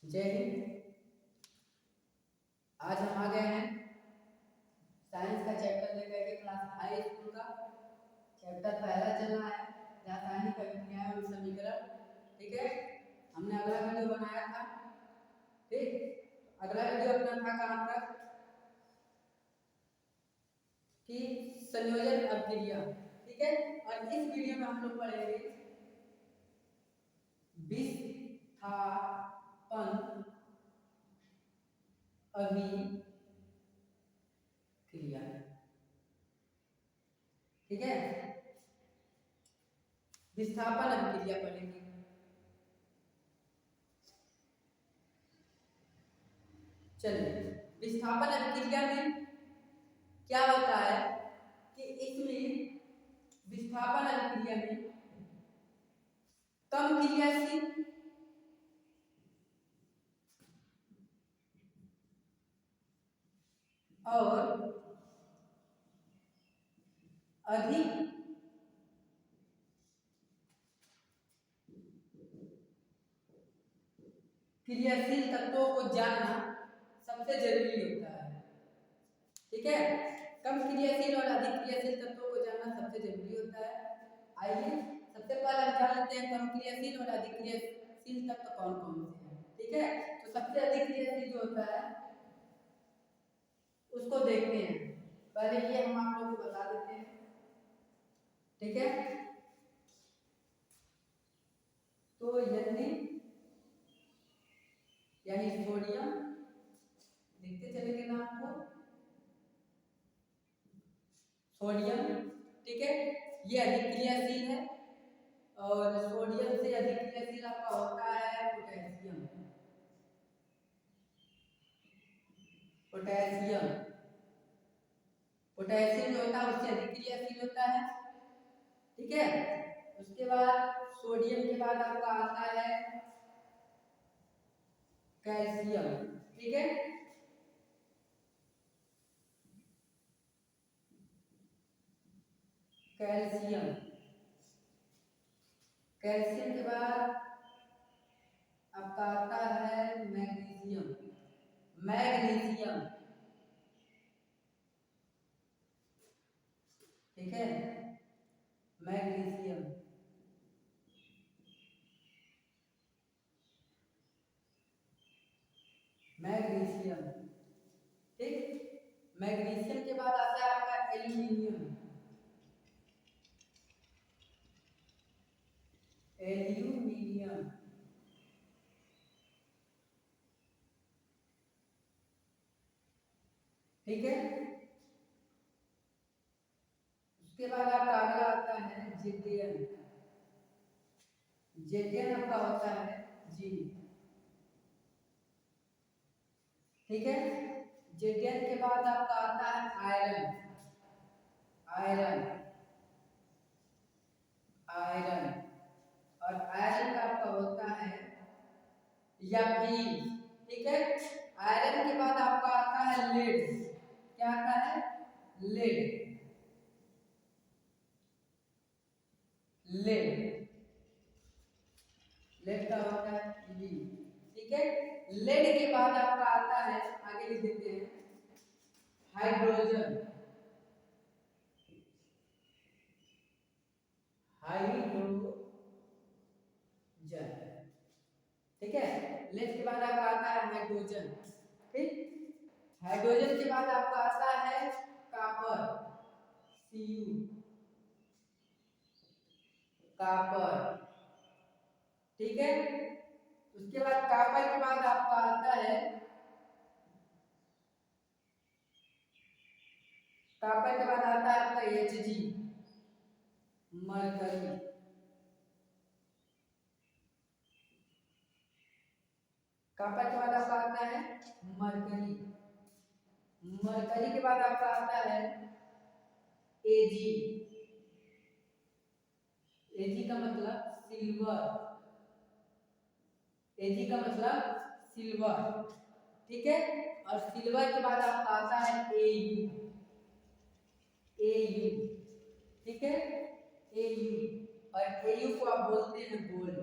जय हिंद। आज हम आ गए हैं साइंस का चैप्टर लेकर के क्लास हाई स्कूल का। चैप्टर पहला चल रहा है रासायनिक अभिक्रियाएं और समीकरण। ठीक है, हमने अगला वीडियो बनाया था। ठीक, अगला वीडियो अपना था कहाँ तक कि संयोजन अभिक्रिया। ठीक है, और इस वीडियो में हम लोग पढ़ेंगे विस्थापन अभिक्रिया। ठीक है, विस्थापन अभिक्रिया पढ़ेंगे। चलिए, विस्थापन अभिक्रिया में क्या होता है कि इसमें विस्थापन अभिक्रिया में कम क्रियाशील और अधिक क्रियाशील तत्वों को जानना सबसे जरूरी होता है। ठीक है, कम क्रियाशील और अधिक क्रियाशील तत्वों को जानना सबसे जरूरी होता है। आइए सबसे पहले हम जान लेते हैं कम क्रियाशील और अधिक क्रियाशील तत्व कौन कौन से हैं। ठीक है, तो सबसे अधिक क्रियाशील जो होता है उसको देखते हैं। पहले ये हम आप लोगों को बता देते हैं। ठीक है, तो यानी सोडियम, लिखते चलेंगे नाम को सोडियम। ठीक है, ये अधिक क्रियाशील है और सोडियम से अधिक क्रियाशील आपका होता है पोटेशियम। पोटेशियम पोटेशियम जो होता है उससे अधिक क्रियाशील होता है। ठीक है, उसके बाद सोडियम के बाद आपका आता है कैल्शियम। ठीक है, कैल्शियम कैल्शियम के बाद आपका आता है मैग्नीशियम। मैग्नीशियम ठीक है, मैग्नीशियम मैग्नीशियम ठीक, मैग्नीशियम के बाद आता है आपका एल्यूमिनियम। एल्यूमिनियम ठीक है, उसके बाद आपका अगला आता है जेडियम। जेडियम आपका होता है जी। ठीक है, जेडियम के बाद आपका आता है आयरन। आयरन आयरन और आयरन का आपका होता है यापीज। ठीक है, आयरन के बाद आपका आता है लेड। क्या आता है? लेड। लेड लेड का होता है ली। ठीक है, लेड के बाद आपका आता है, आगे लिख देते हैं, हाइड्रोजन। हाइड्रोजन ठीक है, लेड के बाद आपका आता है हाइड्रोजन। ठीक, हाइड्रोजन के बाद आपका आता है कॉपर। Cu copper. ठीक है, उसके बाद कॉपर के बाद आपका आता है, कॉपर के बाद आता है आपका Hg मरकरी। कॉपर के बाद आपका आता है मरकरी। मरकरी के बाद आपका आता है Ag। Ag का मतलब सिल्वर। Ag का मतलब सिल्वर। ठीक है, और सिल्वर के बाद आपका आता है Au। Au ठीक है, Au और Au को आप बोलते हैं गोल्ड।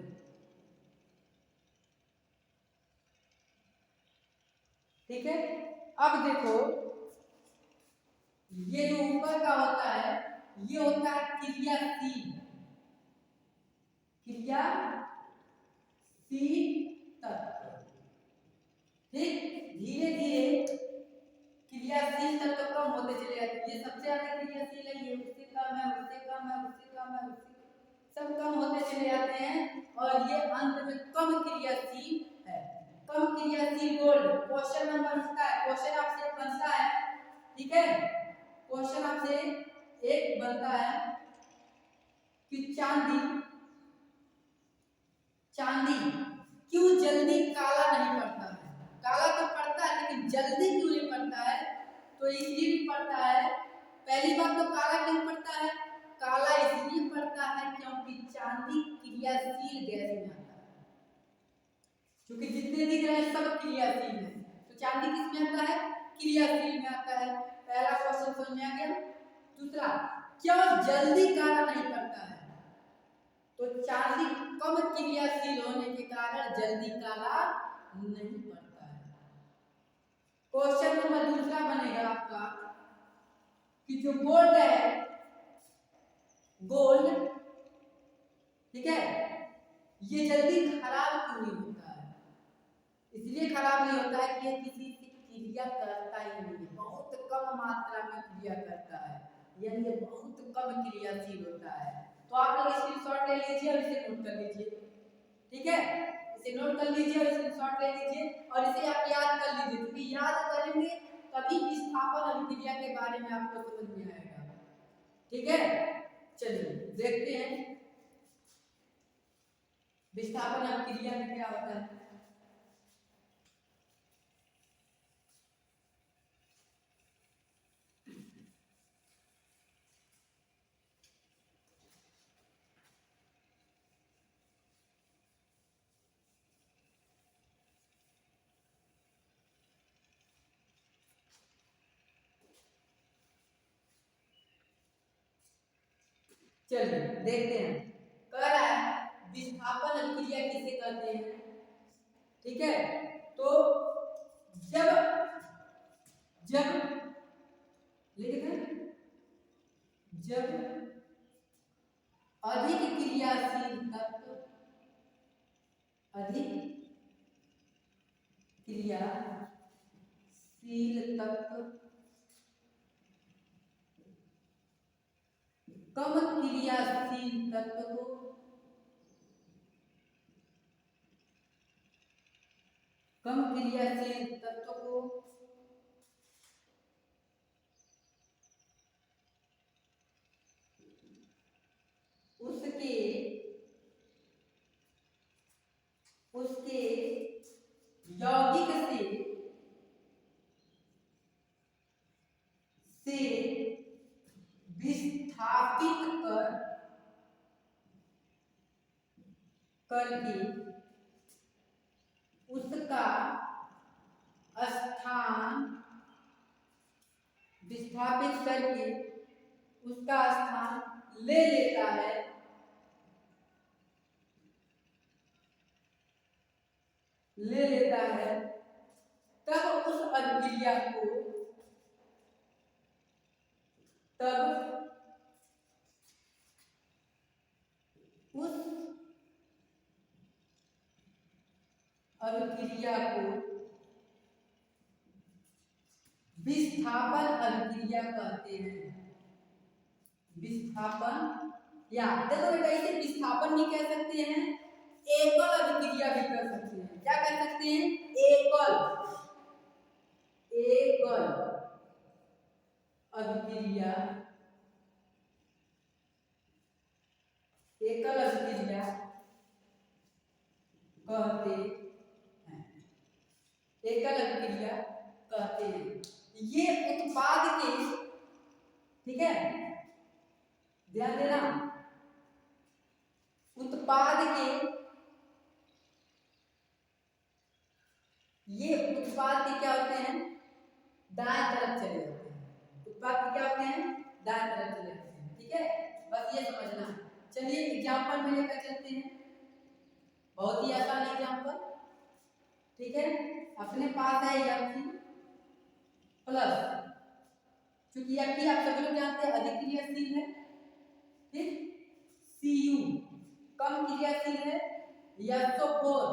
ठीक है। अब देखो ये जो ऊपर का होता है ये होता है क्रियाशील, क्रियाशील तत्व। ठीक, धीरे धीरे क्रियाशील तत्व कम होते चले जाते हैं। ये सबसे ज्यादा क्रियाशील है, ये उससे कम है, उससे कम है, उससे कम है, सब कम होते चले जाते हैं और ये अंत में कम क्रियाशील है। कम क्रियाशील गोल्ड। क्वेश्चन नंबर बनता है, क्वेश्चन आपसे बनता है, ठीक है, क्वेश्चन आपसे एक बनता है कि चांदी क्यों जल्दी काला नहीं पड़ता है। काला तो पड़ता है लेकिन जल्दी क्यों नहीं पड़ता है? तो इसलिए भी पड़ता है, पहली बात तो काला क्यों पड़ता है? काला इसलिए पड़ता है क्योंकि चांदी क्रियाशील गैस में आता है। क्योंकि जितने दिख रहे हैं सब क्रियाशील है, तो चांदी किस में आता है? क्रियाशील में आता है। पहला क्वेश्चन समझ में आ गया। दूसरा, क्यों जल्दी काला नहीं पड़ता है? तो चांदी कम क्रियाशील होने के कारण जल्दी काला नहीं पड़ता है। क्वेश्चन नंबर दूसरा बनेगा आपका कि जो गोल्ड है, गोल्ड, ठीक है, ये जल्दी खराब क्यों नहीं होता है? इसलिए खराब नहीं होता है कि ये किसी से क्रिया करता ही नहीं है, बहुत कम मात्रा में क्रिया करता है, यानी ये बहुत कम क्रियाशील होता है। तो आप लोग स्क्रीनशॉट ले लीजिए और इसे नोट कर लीजिए, ठीक है, इसे नोट कर लीजिए और स्क्रीनशॉट ले लीजिए और इसे आप याद कर लीजिए, क्योंकि याद करेंगे तभी विस्थापन अभिक्रिया के बारे में आपको समझ में आएगा, ठीक है। चलिए देखते हैं विस्थापन अभिक्रिया में क्या होता है। चलिए देखते हैं, कह रहा है विस्थापन अभिक्रिया किसे कहते हैं, ठीक है। तो जब लिख दें, जब अधिक क्रियाशील तत्व कम क्रियाशील तत्व को उसके यौगिक से विस्थापित करके उसका स्थान विस्थापित करके उसका स्थान ले लेता है, तब उस अभिक्रिया को विस्थापन अभिक्रिया कहते हैं। विस्थापन, या देखो बेटा इसे विस्थापन भी कह सकते हैं, एकल अभिक्रिया भी कर सकते हैं। क्या कह सकते हैं? एकल अभिक्रिया, कहते हैं। ये उत्पाद के, ठीक है, ध्यान देना, उत्पाद के क्या होते हैं? दाएं तरफ चले जाते हैं। उत्पाद के क्या होते हैं? दाएं तरफ चले जाते हैं, ठीक है, बस ये समझना। चलिए एग्जाम्पल में लेकर चलते हैं, बहुत ही आसान एग्जाम्पल, ठीक है। अपने पास है Fe प्लस, क्योंकि आप सभी लोग जानते हैं अधिक क्रियाशील है, ठीक, Cu कम क्रियाशील है, SO4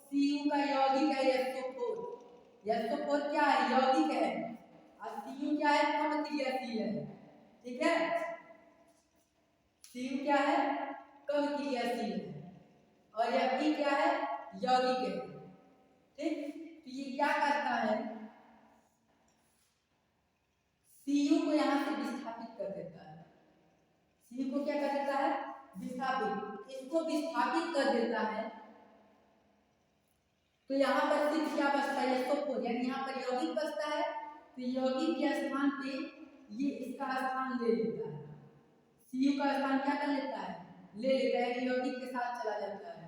Cu का यौगिक है SO4, SO4 क्या है, यौगिक है, और Cu क्या है, कम क्रियाशील है, ठीक है, Cu क्या है, कम क्रियाशील है, और Fe क्या है, यौगिक है, ठीक। तो ये क्या करता है, Cu को यहां से विस्थापित कर देता है, Cu को क्या कर देता है, विस्थापित, इसको विस्थापित कर देता है, तो यहाँ पर सिर्फ क्या बचता है, SO4, यानी यहाँ पर यौगिक बचता है, तो यौगिक के स्थान पे ये इसका स्थान ले लेता है, Cu का स्थान क्या कर लेता है, ले लेता है, यौगिक के साथ चला जाता है,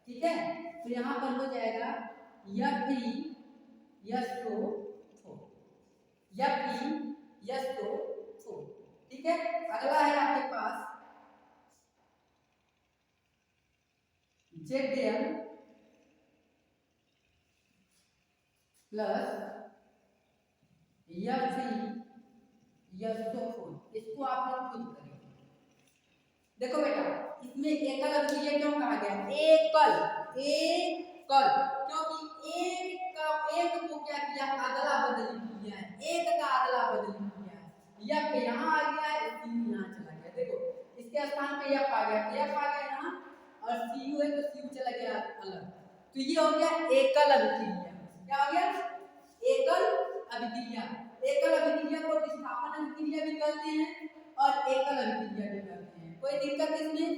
ठीक है। तो यहाँ पर हो जाएगा FeSO4, FeSO4, ठीक है। अगला है आपके पास ZL प्लस FeSO4, इसको आप लोग खुद करेंगे। देखो बेटा, इसमें एकल अभिक्रिया क्यों कहा गया, एकल, क्योंकि एक को क्या किया, अदला बदली किया है, एक का अदला बदली किया है, यफ यहाँ आ गया है, Cu यहाँ चला गया, देखो इसके स्थान पे यफ आ गया यहाँ, और Cu है तो Cu चला गया अलग, तो ये हो गया एकल अभिक्रिया, क्या हो गया, एकल अभिक्रिया। एकल अभिक्रिया को विस्थापन अभिक्रिया भी कहते हैं और एकल अभिक्रिया भी कहते हैं। कोई दिक्कत इसमें,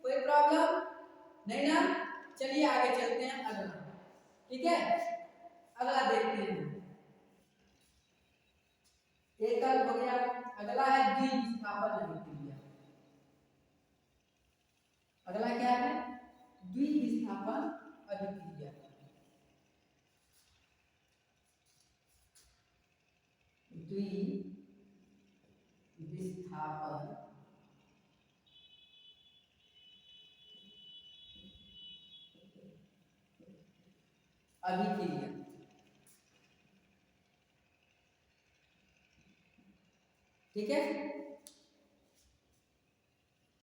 कोई प्रॉब्लम नहीं ना, चलिए आगे चलते हैं अगला, ठीक है, अगला देखते हैं, एकल हो गया, अगला है द्विविस्थापन अभिक्रिया, अगला क्या है, द्विविस्थापन अभिक्रिया, द्विविस्थापन अभिक्रिया, ठीक है।